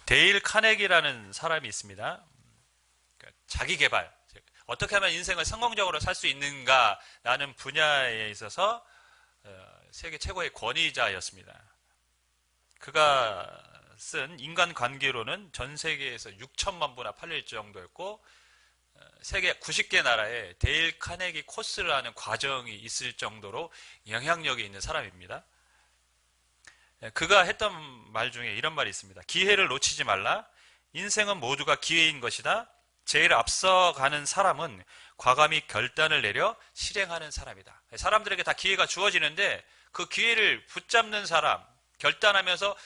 데일 카네기라는 사람이 있습니다. 그러니까 자기 개발, 어떻게 하면 인생을 성공적으로 살 수 있는가라는 분야에 있어서 세계 최고의 권위자였습니다. 그가 쓴 인간관계로는 전 세계에서 6천만 부나 팔릴 정도였고, 세계 90개 나라에 데일 카네기 코스라는 과정이 있을 정도로 영향력이 있는 사람입니다. 그가 했던 말 중에 이런 말이 있습니다. 기회를 놓치지 말라. 인생은 모두가 기회인 것이다. 제일 앞서가는 사람은 과감히 결단을 내려 실행하는 사람이다. 사람들에게 다 기회가 주어지는데 그 기회를 붙잡는 사람, 결단하면서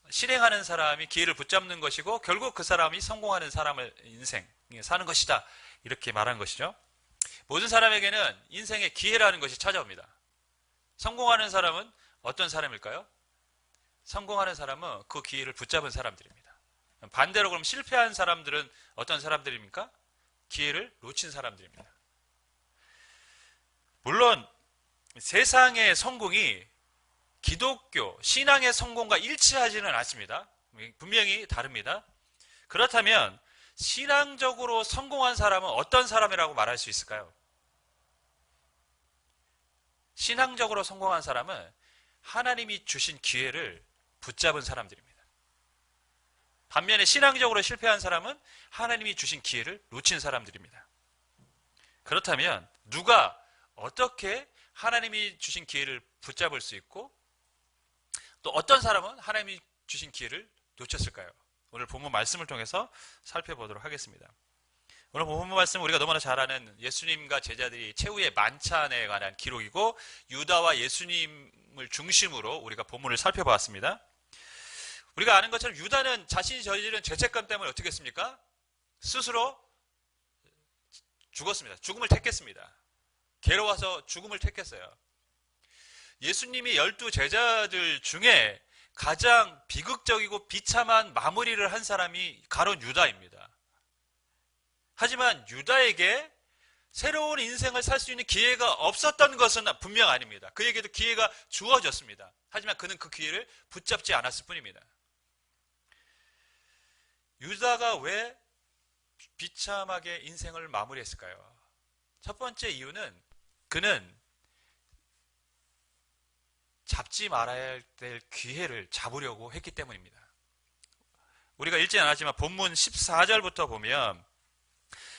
실행하는 사람이 기회를 붙잡는 것이고 결국 그 사람이 성공하는 사람을 인생 사는 것이다. 이렇게 말한 것이죠. 모든 사람에게는 인생의 기회라는 것이 찾아옵니다. 성공하는 사람은 어떤 사람일까요? 성공하는 사람은 그 기회를 붙잡은 사람들입니다. 반대로 그럼 실패한 사람들은 어떤 사람들입니까? 기회를 놓친 사람들입니다. 물론 세상의 성공이 기독교, 신앙의 성공과 일치하지는 않습니다. 분명히 다릅니다. 그렇다면 신앙적으로 성공한 사람은 어떤 사람이라고 말할 수 있을까요? 신앙적으로 성공한 사람은 하나님이 주신 기회를 붙잡은 사람들입니다. 반면에 신앙적으로 실패한 사람은 하나님이 주신 기회를 놓친 사람들입니다. 그렇다면 누가 어떻게 하나님이 주신 기회를 붙잡을 수 있고 또 어떤 사람은 하나님이 주신 기회를 놓쳤을까요? 오늘 본문 말씀을 통해서 살펴보도록 하겠습니다. 오늘 본문 말씀은 우리가 너무나 잘 아는 예수님과 제자들이 최후의 만찬에 관한 기록이고 유다와 예수님을 중심으로 우리가 본문을 살펴보았습니다. 우리가 아는 것처럼 유다는 자신이 저지른 죄책감 때문에 어떻게 했습니까? 스스로 죽었습니다. 죽음을 택했습니다. 괴로워서 죽음을 택했어요. 예수님이 12 제자들 중에 가장 비극적이고 비참한 마무리를 한 사람이 가론 유다입니다. 하지만 유다에게 새로운 인생을 살 수 있는 기회가 없었던 것은 분명 아닙니다. 그에게도 기회가 주어졌습니다. 하지만 그는 그 기회를 붙잡지 않았을 뿐입니다. 유다가 왜 비참하게 인생을 마무리했을까요? 첫 번째 이유는 그는 잡지 말아야 될 기회를 잡으려고 했기 때문입니다. 우리가 읽지 않았지만 본문 14절부터 보면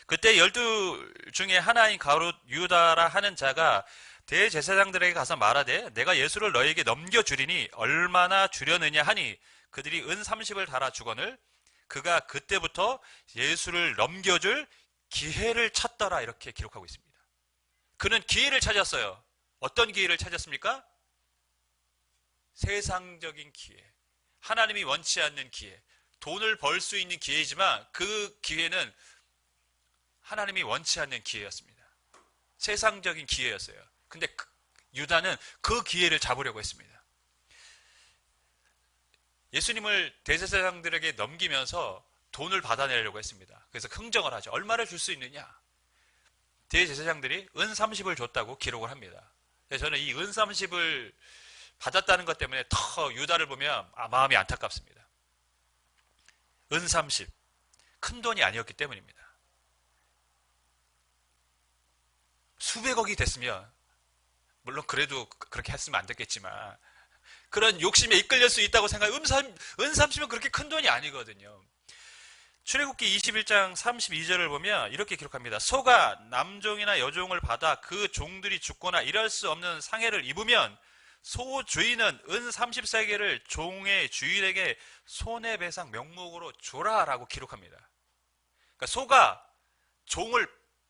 그때 12 중에 하나인 가룟 유다라 하는 자가 대제사장들에게 가서 말하되 내가 예수를 너에게 넘겨주리니 얼마나 주려느냐 하니 그들이 은 30을 달아 주거늘 그가 그때부터 예수를 넘겨줄 기회를 찾더라 이렇게 기록하고 있습니다. 그는 기회를 찾았어요. 어떤 기회를 찾았습니까? 세상적인 기회, 하나님이 원치 않는 기회, 돈을 벌 수 있는 기회이지만 그 기회는 하나님이 원치 않는 기회였습니다. 세상적인 기회였어요. 근데 유다는 그 기회를 잡으려고 했습니다. 예수님을 대제사장들에게 넘기면서 돈을 받아내려고 했습니다. 그래서 흥정을 하죠. 얼마를 줄 수 있느냐? 대제사장들이 은 30을 줬다고 기록을 합니다. 그래서 저는 이 은 30을 받았다는 것 때문에 더 유다를 보면 마음이 안타깝습니다. 은 30, 큰 돈이 아니었기 때문입니다. 수백억이 됐으면 물론 그래도 그렇게 했으면 안 됐겠지만 그런 욕심에 이끌릴 수 있다고 생각해요. 은 30은 그렇게 큰 돈이 아니거든요. 출애굽기 21장 32절을 보면 이렇게 기록합니다. 소가 남종이나 여종을 받아 그 종들이 죽거나 일할 수 없는 상해를 입으면 소 주인은 은 30세겔을 종의 주인에게 손해배상 명목으로 줘라라고 기록합니다. 그러니까 소가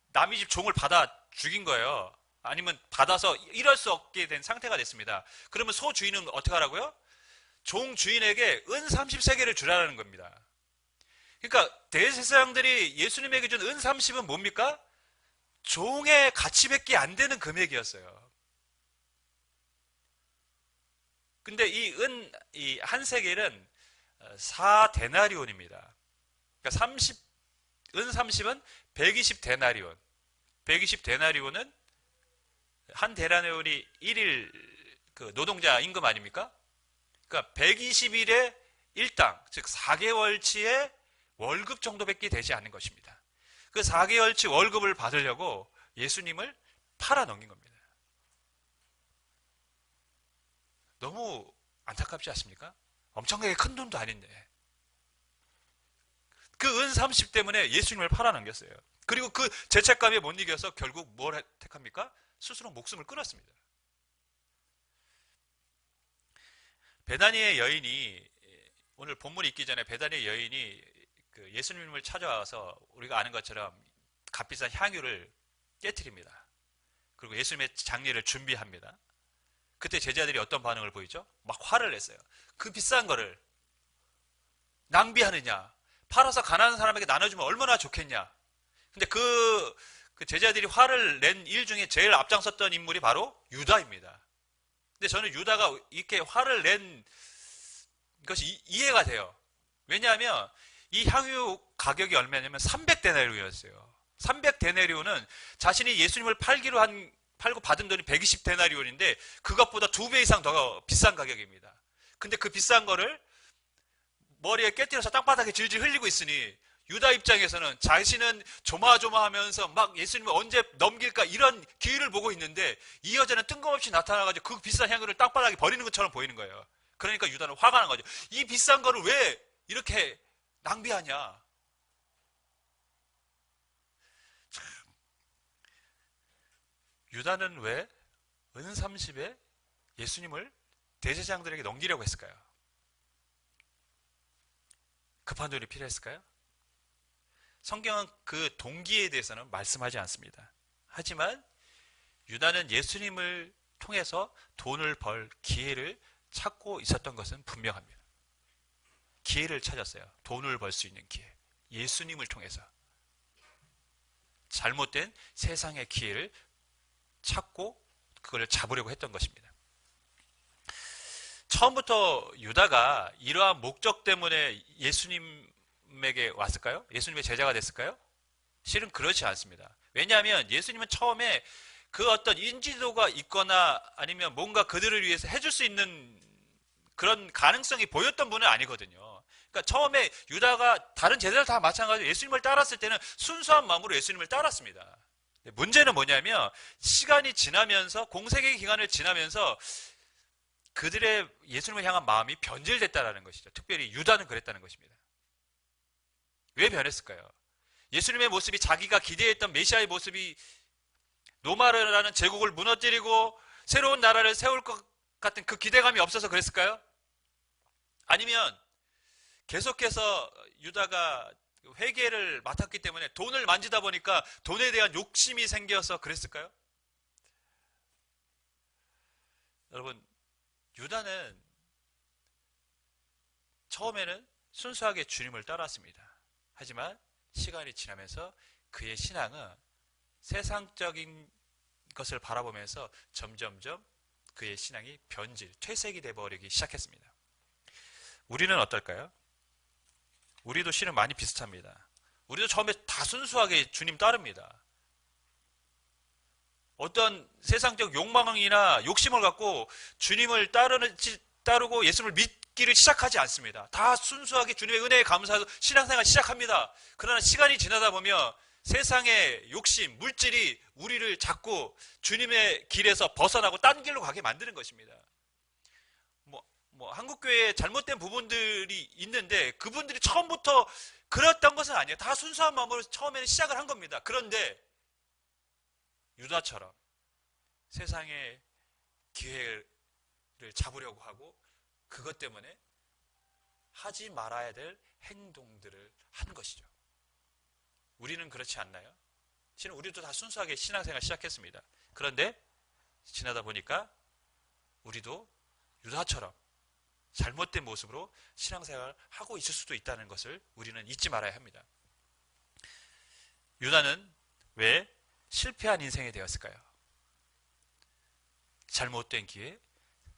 남의 집 종을 받아 죽인 거예요. 아니면 받아서 일할 수 없게 된 상태가 됐습니다. 그러면 소 주인은 어떻게 하라고요? 종 주인에게 은 30세겔을 주라는 겁니다. 그러니까 대제사장들이 예수님에게 준 은 30은 뭡니까? 종의 가치밖에 안 되는 금액이었어요. 근데 이 한 세겔은 4데나리온입니다. 그러니까 은 30은 120데나리온. 120데나리온은 한 데나리온이 1일 그 노동자 임금 아닙니까? 그러니까 120일에 일당, 즉 4개월치의 월급 정도밖에 되지 않는 것입니다. 그 4개월치 월급을 받으려고 예수님을 팔아넘긴 겁니다. 너무 안타깝지 않습니까? 엄청나게 큰 돈도 아닌데 그 은 30 때문에 예수님을 팔아넘겼어요. 그리고 그 죄책감에 못 이겨서 결국 뭘 택합니까? 스스로 목숨을 끊었습니다. 베다니의 여인이, 오늘 본문이 있기 전에 베다니의 여인이 그 예수님을 찾아와서 우리가 아는 것처럼 값비싼 향유를 깨트립니다. 그리고 예수님의 장례를 준비합니다. 그때 제자들이 어떤 반응을 보이죠? 막 화를 냈어요. 그 비싼 거를 낭비하느냐, 팔아서 가난한 사람에게 나눠주면 얼마나 좋겠냐. 근데 그 제자들이 화를 낸 일 중에 제일 앞장섰던 인물이 바로 유다입니다. 근데 저는 유다가 이렇게 화를 낸 것이 이해가 돼요. 왜냐하면 이 향유 가격이 얼마냐면 300데나리오였어요. 300데나리오는 자신이 예수님을 팔고 받은 돈이 120데나리온인데 그것보다 2배 이상 더 비싼 가격입니다. 근데 그 비싼 거를 머리에 깨뜨려서 땅바닥에 질질 흘리고 있으니 유다 입장에서는 자신은 조마조마하면서 막 예수님을 언제 넘길까 이런 기회를 보고 있는데 이 여자는 뜬금없이 나타나가지고 그 비싼 향유를 땅바닥에 버리는 것처럼 보이는 거예요. 그러니까 유다는 화가 난 거죠. 이 비싼 거를 왜 이렇게 낭비하냐. 참. 유다는 왜 은 30에 예수님을 대제사장들에게 넘기려고 했을까요? 급한 돈이 필요했을까요? 성경은 그 동기에 대해서는 말씀하지 않습니다. 하지만 유다는 예수님을 통해서 돈을 벌 기회를 찾고 있었던 것은 분명합니다. 기회를 찾았어요. 돈을 벌 수 있는 기회. 예수님을 통해서. 잘못된 세상의 기회를 찾고 그걸 잡으려고 했던 것입니다. 처음부터 유다가 이러한 목적 때문에 예수님에게 왔을까요? 예수님의 제자가 됐을까요? 실은 그렇지 않습니다. 왜냐하면 예수님은 처음에 그 어떤 인지도가 있거나 아니면 뭔가 그들을 위해서 해줄 수 있는 그런 가능성이 보였던 분은 아니거든요. 그러니까 처음에 유다가 다른 제자들 다 마찬가지로 예수님을 따랐을 때는 순수한 마음으로 예수님을 따랐습니다. 문제는 뭐냐면 시간이 지나면서 공생의 기간을 지나면서 그들의 예수님을 향한 마음이 변질됐다는 것이죠. 특별히 유다는 그랬다는 것입니다. 왜 변했을까요? 예수님의 모습이 자기가 기대했던 메시아의 모습이 로마라는 제국을 무너뜨리고 새로운 나라를 세울 것 같은 그 기대감이 없어서 그랬을까요? 아니면 계속해서 유다가 회계를 맡았기 때문에 돈을 만지다 보니까 돈에 대한 욕심이 생겨서 그랬을까요? 여러분, 유다는 처음에는 순수하게 주님을 따랐습니다. 하지만 시간이 지나면서 그의 신앙은 세상적인 것을 바라보면서 점점점 그의 신앙이 퇴색이 되어버리기 시작했습니다. 우리는 어떨까요? 우리도 실은 많이 비슷합니다. 우리도 처음에 다 순수하게 주님 따릅니다. 어떤 세상적 욕망이나 욕심을 갖고 주님을 따르고 예수님을 믿기를 시작하지 않습니다. 다 순수하게 주님의 은혜에 감사해서 신앙생활 시작합니다. 그러나 시간이 지나다 보면 세상의 욕심, 물질이 우리를 자꾸 주님의 길에서 벗어나고 딴 길로 가게 만드는 것입니다. 한국교회에 잘못된 부분들이 있는데 그분들이 처음부터 그랬던 것은 아니에요. 다 순수한 마음으로 처음에는 시작을 한 겁니다. 그런데 유다처럼 세상의 기회를 잡으려고 하고 그것 때문에 하지 말아야 될 행동들을 한 것이죠. 우리는 그렇지 않나요? 실은 우리도 다 순수하게 신앙생활 시작했습니다. 그런데 지나다 보니까 우리도 유다처럼 잘못된 모습으로 신앙생활을 하고 있을 수도 있다는 것을 우리는 잊지 말아야 합니다. 유다는 왜 실패한 인생이 되었을까요? 잘못된 기회,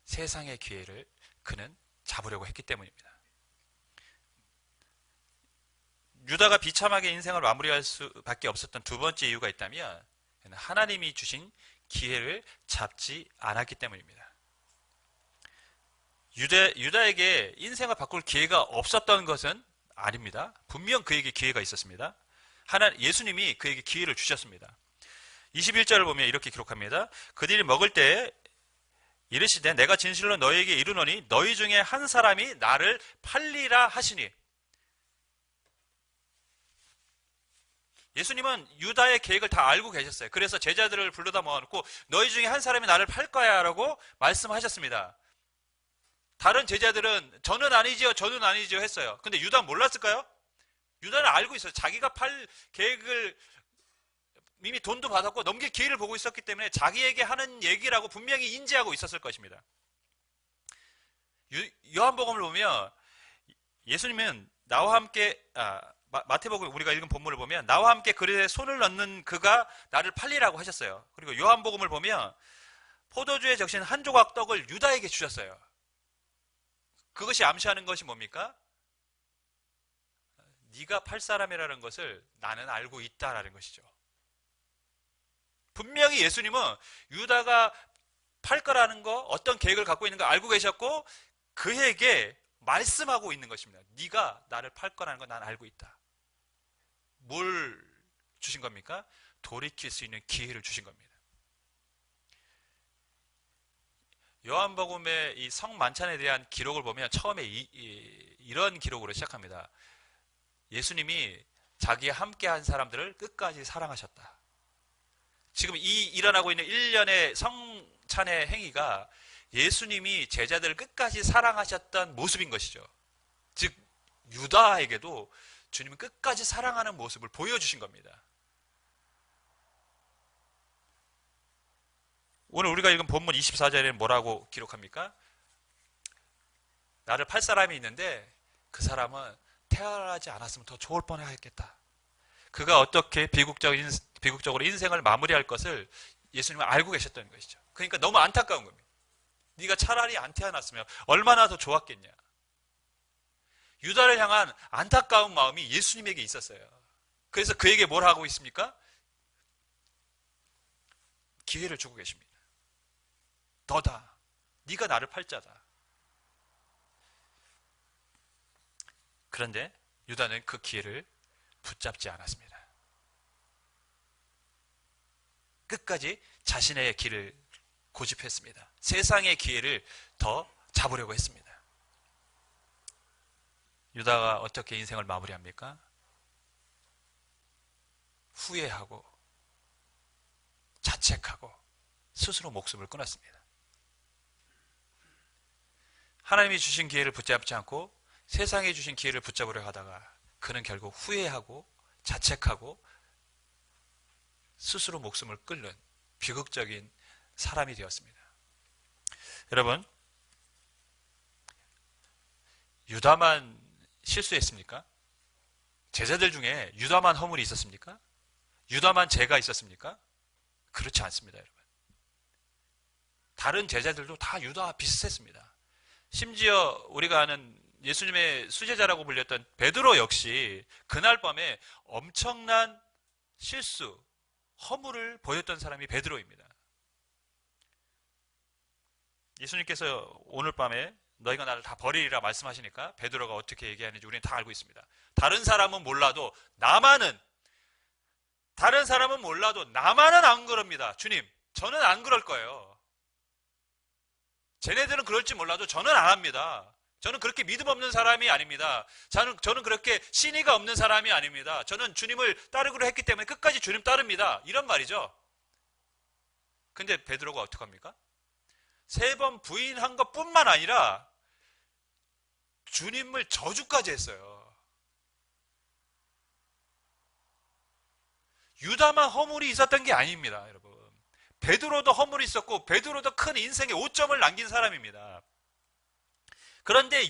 세상의 기회를 그는 잡으려고 했기 때문입니다. 유다가 비참하게 인생을 마무리할 수밖에 없었던 두 번째 이유가 있다면 하나님이 주신 기회를 잡지 않았기 때문입니다. 유다에게 인생을 바꿀 기회가 없었던 것은 아닙니다. 분명 그에게 기회가 있었습니다. 예수님이 그에게 기회를 주셨습니다. 21절을 보면 이렇게 기록합니다. 그들이 먹을 때 이르시되 내가 진실로 너희에게 이르노니 너희 중에 한 사람이 나를 팔리라 하시니. 예수님은 유다의 계획을 다 알고 계셨어요. 그래서 제자들을 불러다 모아놓고 너희 중에 한 사람이 나를 팔 거야 라고 말씀하셨습니다. 다른 제자들은 저는 아니지요 했어요. 근데 유다는 몰랐을까요? 유다는 알고 있어요. 자기가 팔 계획을 이미 돈도 받았고 넘길 기회를 보고 있었기 때문에 자기에게 하는 얘기라고 분명히 인지하고 있었을 것입니다. 요한복음을 보면 예수님은 나와 함께 마태복음 우리가 읽은 본문을 보면 나와 함께 그릇에 손을 넣는 그가 나를 팔리라고 하셨어요. 그리고 요한복음을 보면 포도주에 적신 한 조각 떡을 유다에게 주셨어요. 그것이 암시하는 것이 뭡니까? 네가 팔 사람이라는 것을 나는 알고 있다라는 것이죠. 분명히 예수님은 유다가 팔 거라는 거, 어떤 계획을 갖고 있는 거 알고 계셨고 그에게 말씀하고 있는 것입니다. 네가 나를 팔 거라는 거 난 알고 있다. 뭘 주신 겁니까? 돌이킬 수 있는 기회를 주신 겁니다. 요한복음의 이 성만찬에 대한 기록을 보면 처음에 이런 기록으로 시작합니다. 예수님이 자기와 함께한 사람들을 끝까지 사랑하셨다. 지금 일어나고 있는 1년의 성찬의 행위가 예수님이 제자들을 끝까지 사랑하셨던 모습인 것이죠. 즉 유다에게도 주님은 끝까지 사랑하는 모습을 보여주신 겁니다. 오늘 우리가 읽은 본문 24절에는 뭐라고 기록합니까? 나를 팔 사람이 있는데 그 사람은 태어나지 않았으면 더 좋을 뻔했겠다. 그가 어떻게 비극적으로 인생을 마무리할 것을 예수님은 알고 계셨던 것이죠. 그러니까 너무 안타까운 겁니다. 네가 차라리 안 태어났으면 얼마나 더 좋았겠냐. 유다를 향한 안타까운 마음이 예수님에게 있었어요. 그래서 그에게 뭘 하고 있습니까? 기회를 주고 계십니다. 너다. 네가 나를 팔 자다. 그런데 유다는 그 기회를 붙잡지 않았습니다. 끝까지 자신의 길을 고집했습니다. 세상의 기회를 더 잡으려고 했습니다. 유다가 어떻게 인생을 마무리합니까? 후회하고 자책하고 스스로 목숨을 끊었습니다. 하나님이 주신 기회를 붙잡지 않고 세상이 주신 기회를 붙잡으려 하다가 그는 결국 후회하고 자책하고 스스로 목숨을 끊는 비극적인 사람이 되었습니다. 여러분, 유다만 실수했습니까? 제자들 중에 유다만 허물이 있었습니까? 유다만 죄가 있었습니까? 그렇지 않습니다, 여러분. 다른 제자들도 다 유다와 비슷했습니다. 심지어 우리가 아는 예수님의 수제자라고 불렸던 베드로 역시 그날 밤에 엄청난 실수, 허물을 보였던 사람이 베드로입니다. 예수님께서 오늘 밤에 너희가 나를 다 버리리라 말씀하시니까 베드로가 어떻게 얘기하는지 우리는 다 알고 있습니다. 다른 사람은 몰라도 나만은 안 그럽니다. 주님, 저는 안 그럴 거예요. 쟤네들은 그럴지 몰라도 저는 안 합니다. 저는 그렇게 믿음 없는 사람이 아닙니다. 저는 그렇게 신의가 없는 사람이 아닙니다. 저는 주님을 따르기로 했기 때문에 끝까지 주님 따릅니다. 이런 말이죠. 근데 베드로가 어떡합니까? 3번 부인한 것뿐만 아니라 주님을 저주까지 했어요. 유다만 허물이 있었던 게 아닙니다, 여러분. 베드로도 허물이 있었고 베드로도 큰 인생의 오점을 남긴 사람입니다. 그런데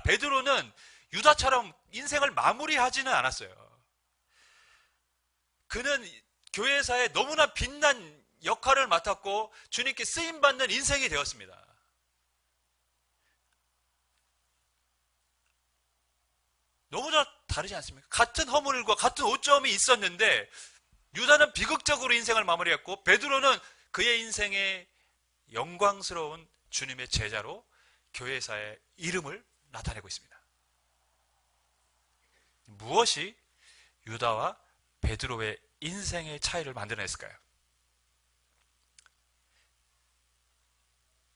베드로는 유다처럼 인생을 마무리하지는 않았어요. 그는 교회사에 너무나 빛난 역할을 맡았고 주님께 쓰임받는 인생이 되었습니다. 너무나 다르지 않습니까? 같은 허물과 같은 오점이 있었는데 유다는 비극적으로 인생을 마무리했고 베드로는 그의 인생의 영광스러운 주님의 제자로 교회사의 이름을 나타내고 있습니다. 무엇이 유다와 베드로의 인생의 차이를 만들어냈을까요?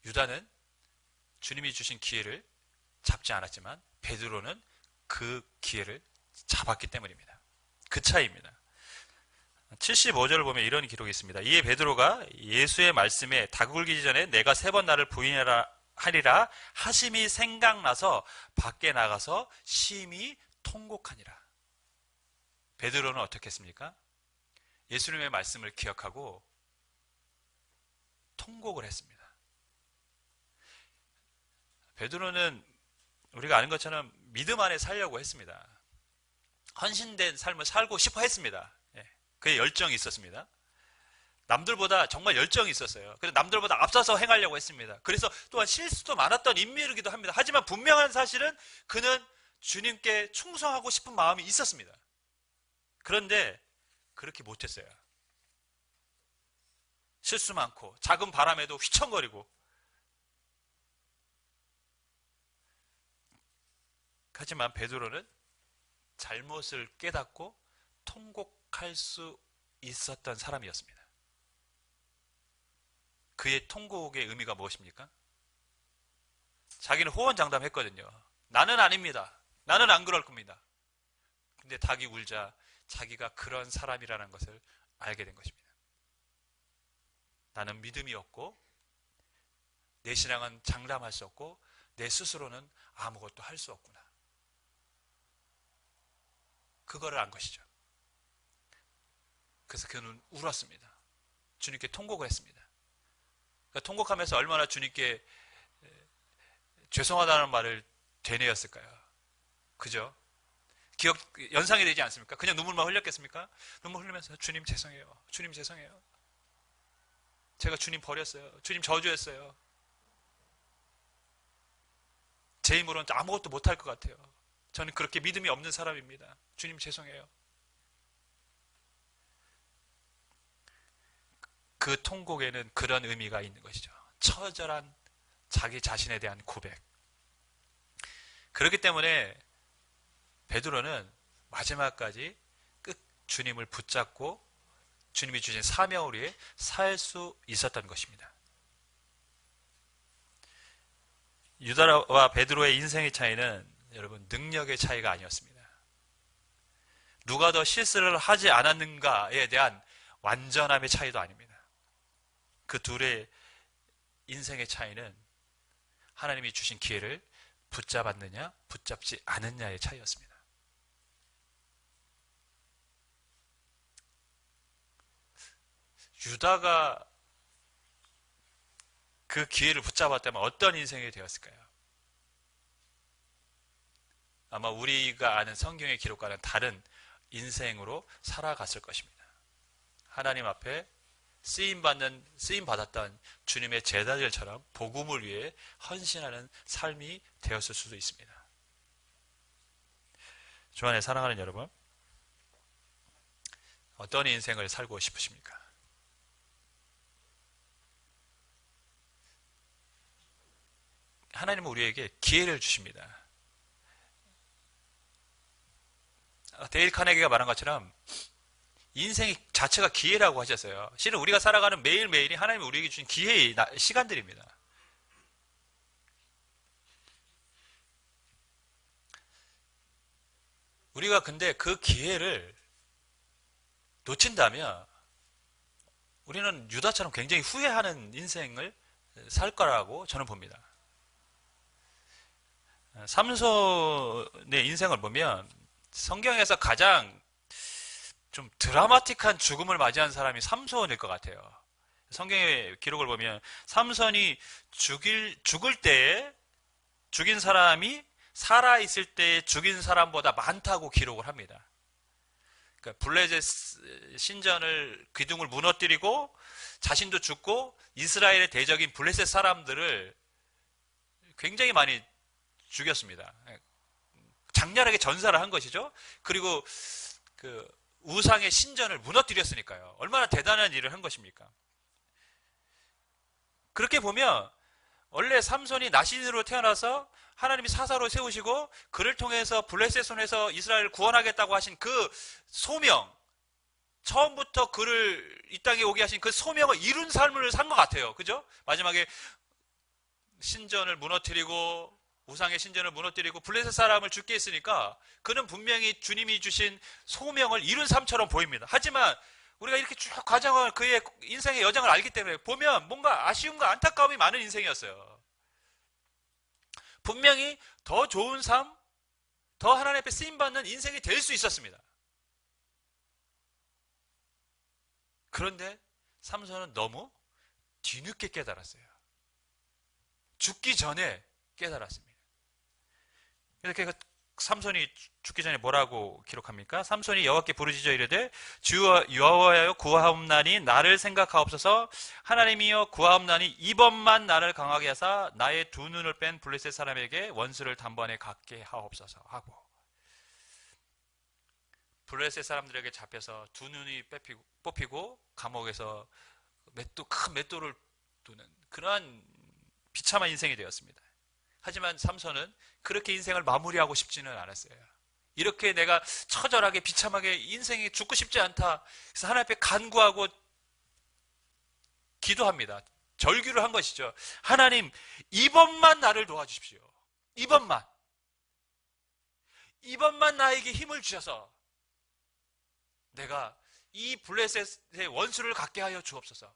유다는 주님이 주신 기회를 잡지 않았지만 베드로는 그 기회를 잡았기 때문입니다. 그 차이입니다. 75절을 보면 이런 기록이 있습니다. 이에 베드로가 예수의 말씀에 닭 울기 전에 내가 3번 나를 부인하리라 하심이 생각나서 밖에 나가서 심히 통곡하니라. 베드로는 어떻게 했습니까? 예수님의 말씀을 기억하고 통곡을 했습니다. 베드로는 우리가 아는 것처럼 믿음 안에 살려고 했습니다. 헌신된 삶을 살고 싶어 했습니다. 그의 열정이 있었습니다. 남들보다 정말 열정이 있었어요. 그래서 남들보다 앞서서 행하려고 했습니다. 그래서 또한 실수도 많았던 인물이기도 합니다. 하지만 분명한 사실은 그는 주님께 충성하고 싶은 마음이 있었습니다. 그런데 그렇게 못했어요. 실수 많고 작은 바람에도 휘청거리고. 하지만 베드로는 잘못을 깨닫고 통곡할 수 있었던 사람이었습니다. 그의 통곡의 의미가 무엇입니까? 자기는 호언장담했거든요. 나는 아닙니다. 나는 안 그럴 겁니다. 근데 닭이 울자 자기가 그런 사람이라는 것을 알게 된 것입니다. 나는 믿음이 없고 내 신앙은 장담할 수 없고 내 스스로는 아무것도 할 수 없구나. 그거를 안 것이죠. 그래서 그는 울었습니다. 주님께 통곡을 했습니다. 그러니까 통곡하면서 얼마나 주님께 죄송하다는 말을 되뇌었을까요? 그죠? 연상이 되지 않습니까? 그냥 눈물만 흘렸겠습니까? 눈물 흘리면서 주님 죄송해요. 주님 죄송해요. 제가 주님 버렸어요. 주님 저주했어요. 제 힘으로는 아무것도 못할 것 같아요. 저는 그렇게 믿음이 없는 사람입니다. 주님 죄송해요. 그 통곡에는 그런 의미가 있는 것이죠. 처절한 자기 자신에 대한 고백. 그렇기 때문에 베드로는 마지막까지 끝 주님을 붙잡고 주님이 주신 사명을 위해 살 수 있었던 것입니다. 유다와 베드로의 인생의 차이는 여러분 능력의 차이가 아니었습니다. 누가 더 실수를 하지 않았는가에 대한 완전함의 차이도 아닙니다. 그 둘의 인생의 차이는 하나님이 주신 기회를 붙잡았느냐 붙잡지 않았느냐의 차이였습니다. 유다가 그 기회를 붙잡았다면 어떤 인생이 되었을까요? 아마 우리가 아는 성경의 기록과는 다른 인생으로 살아갔을 것입니다. 하나님 앞에 쓰임받았던 주님의 제자들처럼 복음을 위해 헌신하는 삶이 되었을 수도 있습니다. 주 안에 사랑하는 여러분, 어떤 인생을 살고 싶으십니까? 하나님은 우리에게 기회를 주십니다. 데일 카네기가 말한 것처럼 인생이 자체가 기회라고 하셨어요. 실은 우리가 살아가는 매일매일이 하나님이 우리에게 주신 기회의 시간들입니다. 우리가 근데 그 기회를 놓친다면 우리는 유다처럼 굉장히 후회하는 인생을 살 거라고 저는 봅니다. 삼손의 인생을 보면 성경에서 가장 좀 드라마틱한 죽음을 맞이한 사람이 삼손일 것 같아요. 성경의 기록을 보면 삼손이 죽을 때에 죽인 사람이 살아있을 때에 죽인 사람보다 많다고 기록을 합니다. 그러니까 블레셋 신전을 기둥을 무너뜨리고 자신도 죽고 이스라엘의 대적인 블레셋 사람들을 굉장히 많이 죽였습니다. 장렬하게 전사를 한 것이죠. 그리고 그 우상의 신전을 무너뜨렸으니까요. 얼마나 대단한 일을 한 것입니까? 그렇게 보면 원래 삼손이 나신으로 태어나서 하나님이 사사로 세우시고 그를 통해서 블레셋 손에서 이스라엘을 구원하겠다고 하신 그 소명, 처음부터 그를 이 땅에 오게 하신 그 소명을 이룬 삶을 산 것 같아요. 그죠? 마지막에 신전을 무너뜨리고 우상의 신전을 무너뜨리고 블레셋 사람을 죽게 했으니까 그는 분명히 주님이 주신 소명을 이룬 삶처럼 보입니다. 하지만 우리가 이렇게 쭉 과정을 그의 인생의 여정을 알기 때문에 보면 뭔가 아쉬움과 안타까움이 많은 인생이었어요. 분명히 더 좋은 삶, 더 하나님 앞에 쓰임받는 인생이 될 수 있었습니다. 그런데 삼손은 너무 뒤늦게 깨달았어요. 죽기 전에 깨달았습니다. 이렇게 삼손이 죽기 전에 뭐라고 기록합니까? 삼손이 여호와께 부르짖어 이르되 주 여호와여 구하옵나니 나를 생각하옵소서. 하나님이여 구하옵나니 이번만 나를 강하게 하사 나의 두 눈을 뺀 블레셋 사람에게 원수를 단번에 갖게 하옵소서 하고, 블레셋 사람들에게 잡혀서 두 눈이 뽑히고 감옥에서 큰 맷돌을 두는 그러한 비참한 인생이 되었습니다. 하지만 삼손은 그렇게 인생을 마무리하고 싶지는 않았어요. 이렇게 내가 처절하게 비참하게 인생이 죽고 싶지 않다. 그래서 하나님 앞에 간구하고 기도합니다. 절규를 한 것이죠. 하나님, 이번만 나를 도와주십시오. 이번만 나에게 힘을 주셔서 내가 이 블레셋의 원수를 갖게 하여 주옵소서.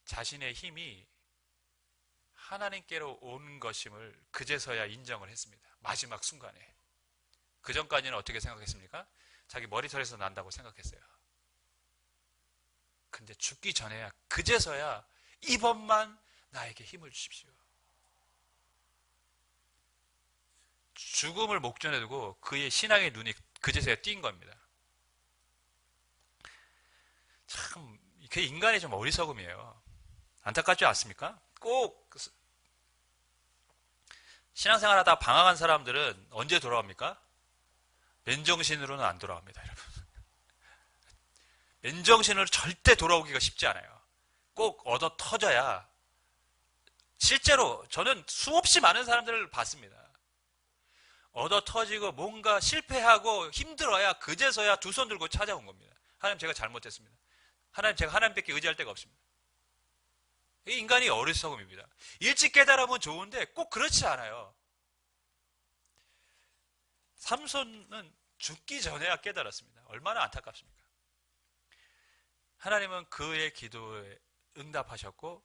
자신의 힘이 하나님께로 온 것임을 그제서야 인정을 했습니다. 마지막 순간에. 그 전까지는 어떻게 생각했습니까? 자기 머리털에서 난다고 생각했어요. 근데 죽기 전에야, 그제서야 이번만 나에게 힘을 주십시오. 죽음을 목전에 두고 그의 신앙의 눈이 그제서야 띈 겁니다. 참, 그 인간의 좀 어리석음이에요. 안타깝지 않습니까? 꼭 신앙생활 하다가 방황한 사람들은 언제 돌아옵니까? 맨정신으로는 안 돌아옵니다, 여러분. 맨정신으로 절대 돌아오기가 쉽지 않아요. 꼭 얻어 터져야. 실제로 저는 수없이 많은 사람들을 봤습니다. 얻어 터지고 뭔가 실패하고 힘들어야 그제서야 두 손 들고 찾아온 겁니다. 하나님, 제가 잘못했습니다. 하나님, 제가 하나님밖에 의지할 데가 없습니다. 인간이 어리석음입니다. 일찍 깨달으면 좋은데 꼭 그렇지 않아요. 삼손은 죽기 전에야 깨달았습니다. 얼마나 안타깝습니까? 하나님은 그의 기도에 응답하셨고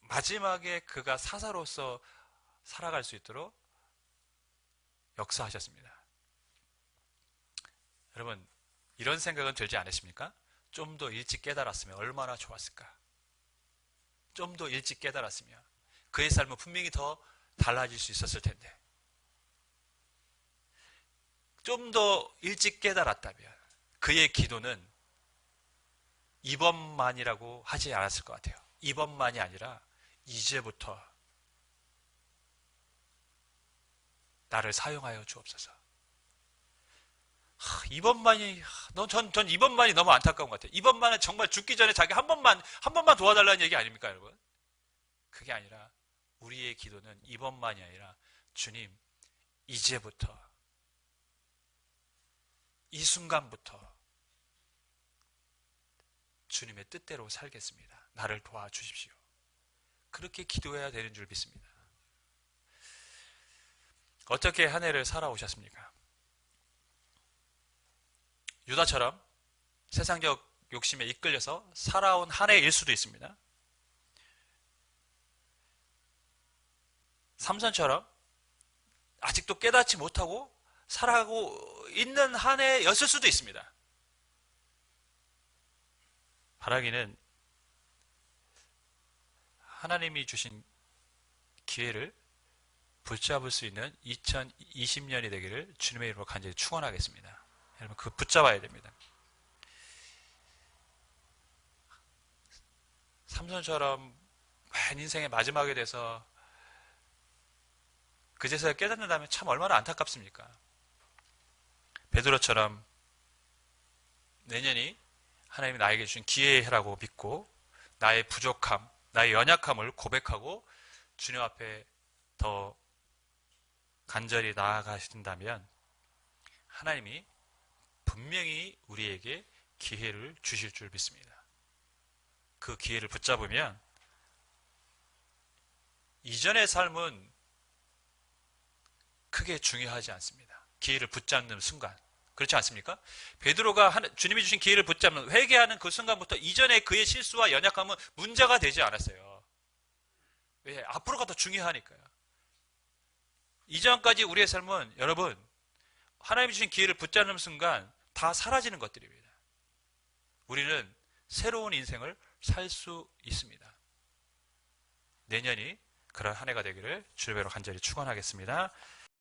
마지막에 그가 사사로서 살아갈 수 있도록 역사하셨습니다. 여러분, 이런 생각은 들지 않으십니까? 좀 더 일찍 깨달았으면 얼마나 좋았을까? 좀 더 일찍 깨달았으면 그의 삶은 분명히 더 달라질 수 있었을 텐데, 좀 더 일찍 깨달았다면 그의 기도는 이번만이라고 하지 않았을 것 같아요. 이번만이 아니라 이제부터 나를 사용하여 주옵소서. 이번만이, 전 이번만이 너무 안타까운 것 같아요. 이번만은 정말 죽기 전에 자기 한 번만 도와달라는 얘기 아닙니까, 여러분? 그게 아니라 우리의 기도는 이번만이 아니라 주님, 이제부터, 이 순간부터 주님의 뜻대로 살겠습니다. 나를 도와주십시오. 그렇게 기도해야 되는 줄 믿습니다. 어떻게 한 해를 살아오셨습니까? 유다처럼 세상적 욕심에 이끌려서 살아온 한 해일 수도 있습니다. 삼손처럼 아직도 깨닫지 못하고 살아가고 있는 한 해였을 수도 있습니다. 바라기는 하나님이 주신 기회를 붙잡을 수 있는 2020년이 되기를 주님의 이름으로 간절히 축원하겠습니다. 여러분, 그거 붙잡아야 됩니다. 삼손처럼 맨 인생의 마지막에 돼서 그제서야 깨닫는다면 참 얼마나 안타깝습니까? 베드로처럼 내년이 하나님이 나에게 주신 기회라고 믿고 나의 부족함, 나의 연약함을 고백하고 주님 앞에 더 간절히 나아가신다면 하나님이 분명히 우리에게 기회를 주실 줄 믿습니다. 그 기회를 붙잡으면 이전의 삶은 크게 중요하지 않습니다. 기회를 붙잡는 순간. 그렇지 않습니까? 베드로가 주님이 주신 기회를 붙잡는, 회개하는 그 순간부터 이전의 그의 실수와 연약함은 문제가 되지 않았어요. 왜? 앞으로가 더 중요하니까요. 이전까지 우리의 삶은 여러분, 하나님이 주신 기회를 붙잡는 순간 다 사라지는 것들입니다. 우리는 새로운 인생을 살 수 있습니다. 내년이 그런 한 해가 되기를 주님으로 간절히 축원하겠습니다.